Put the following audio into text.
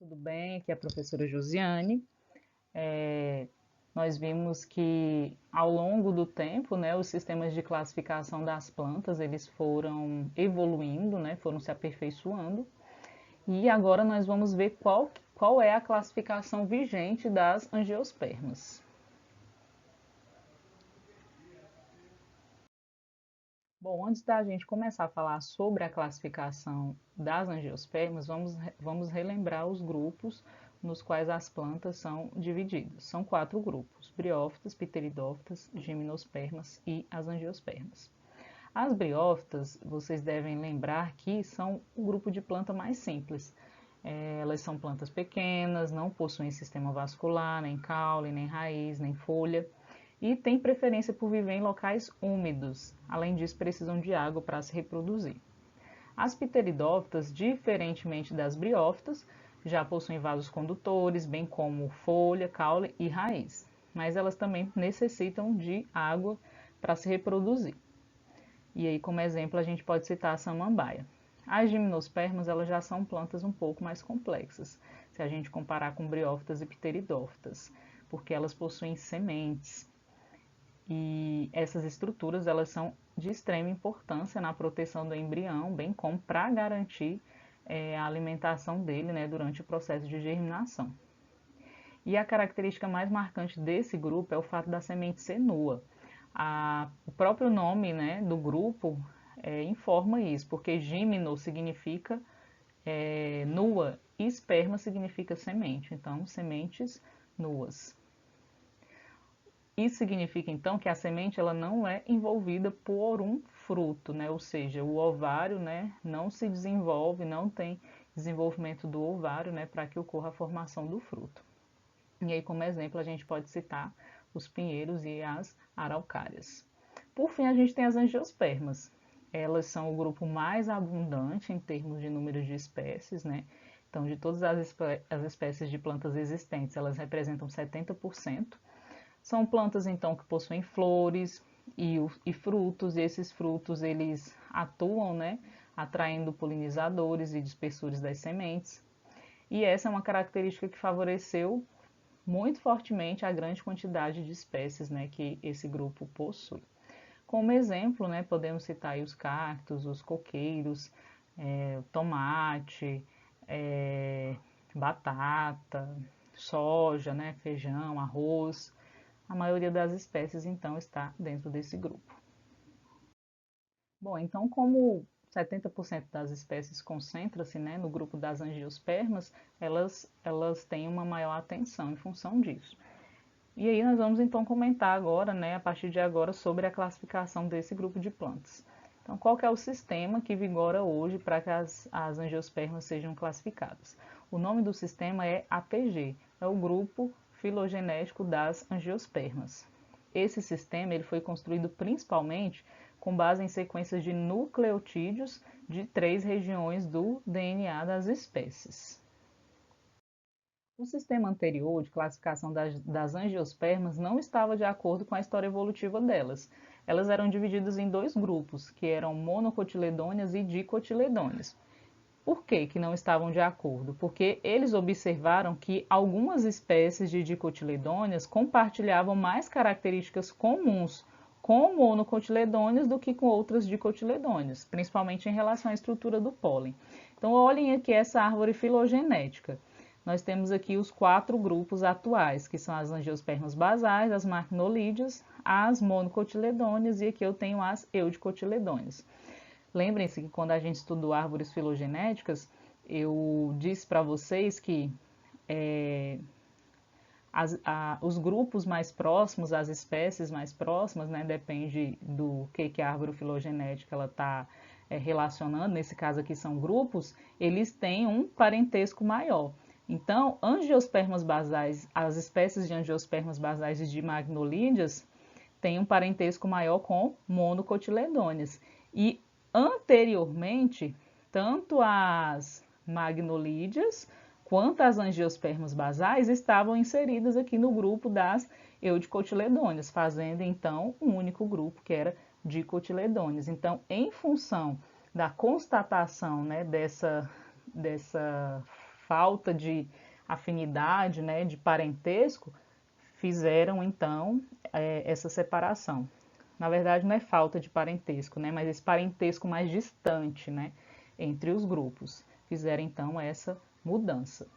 Tudo bem? Aqui é a professora Josiane. É, Nós vimos que ao longo do tempo, né, os sistemas de classificação das plantas, eles foram evoluindo, né, foram se aperfeiçoando. E agora nós vamos ver qual é a classificação vigente das angiospermas. Bom, antes da gente começar a falar sobre a classificação das angiospermas, vamos relembrar os grupos nos quais as plantas são divididas. São 4 grupos: briófitas, pteridófitas, gimnospermas e as angiospermas. As briófitas, vocês devem lembrar que são o grupo de planta mais simples. Elas são plantas pequenas, não possuem sistema vascular, nem caule, nem raiz, nem folha e têm preferência por viver em locais úmidos. Além disso, precisam de água para se reproduzir. As pteridófitas, diferentemente das briófitas, já possuem vasos condutores, bem como folha, caule e raiz, mas elas também necessitam de água para se reproduzir. E aí, como exemplo, a gente pode citar a samambaia. As gimnospermas, elas já são plantas um pouco mais complexas, se a gente comparar com briófitas e pteridófitas, porque elas possuem sementes, e essas estruturas elas são de extrema importância na proteção do embrião, bem como para garantir a alimentação dele, né, durante o processo de germinação. E a característica mais marcante desse grupo é o fato da semente ser nua. O próprio nome, né, do grupo informa isso, porque gímino significa nua e esperma significa semente, então sementes nuas. Isso significa então que a semente ela não é envolvida por um fruto, né? Ou seja, o ovário, né, não se desenvolve, não tem desenvolvimento do ovário, né, para que ocorra a formação do fruto. E aí, como exemplo, a gente pode citar os pinheiros e as araucárias. Por fim, a gente tem as angiospermas. Elas são o grupo mais abundante em termos de número de espécies, né? Então, de todas as espécies de plantas existentes, elas representam 70%. São plantas então que possuem flores e frutos, e esses frutos eles atuam, né, atraindo polinizadores e dispersores das sementes. E essa é uma característica que favoreceu muito fortemente a grande quantidade de espécies, né, que esse grupo possui. Como exemplo, né, podemos citar aí os cactos, os coqueiros, tomate, batata, soja, né, feijão, arroz. A maioria das espécies, então, está dentro desse grupo. Bom, então, como 70% das espécies concentra-se, né, no grupo das angiospermas, elas têm uma maior atenção em função disso. E aí nós vamos então comentar agora, né, a partir de agora, sobre a classificação desse grupo de plantas. Então, qual que é o sistema que vigora hoje para que as angiospermas sejam classificadas? O nome do sistema é APG, é o grupo filogenético das angiospermas. Esse sistema ele foi construído principalmente com base em sequências de nucleotídeos de 3 regiões do DNA das espécies. O sistema anterior de classificação das angiospermas não estava de acordo com a história evolutiva delas. Elas eram divididas em 2 grupos, que eram monocotiledôneas e dicotiledôneas. Por que não estavam de acordo? Porque eles observaram que algumas espécies de dicotiledôneas compartilhavam mais características comuns com monocotiledôneas do que com outras dicotiledôneas, principalmente em relação à estrutura do pólen. Então, olhem aqui essa árvore filogenética. Nós temos aqui os 4 grupos atuais, que são as angiospermas basais, as marcnolídeas, as monocotiledôneas e aqui eu tenho as eudicotiledôneas. Lembrem-se que quando a gente estudou árvores filogenéticas, eu disse para vocês que os grupos mais próximos, as espécies mais próximas, né, depende do que a árvore filogenética ela está relacionando, nesse caso aqui são grupos, eles têm um parentesco maior. Então, angiospermas basais, as espécies de angiospermas basais e de magnolídeas têm um parentesco maior com monocotiledôneas. E anteriormente, tanto as magnolídeas quanto as angiospermas basais estavam inseridas aqui no grupo das eudicotiledôneas, fazendo então um único grupo que era dicotiledôneas. Então, em função da constatação, né, dessa falta de afinidade, né, de parentesco, fizeram então essa separação. Na verdade, não é falta de parentesco, né, mas esse parentesco mais distante, né, entre os grupos, fizeram então essa mudança.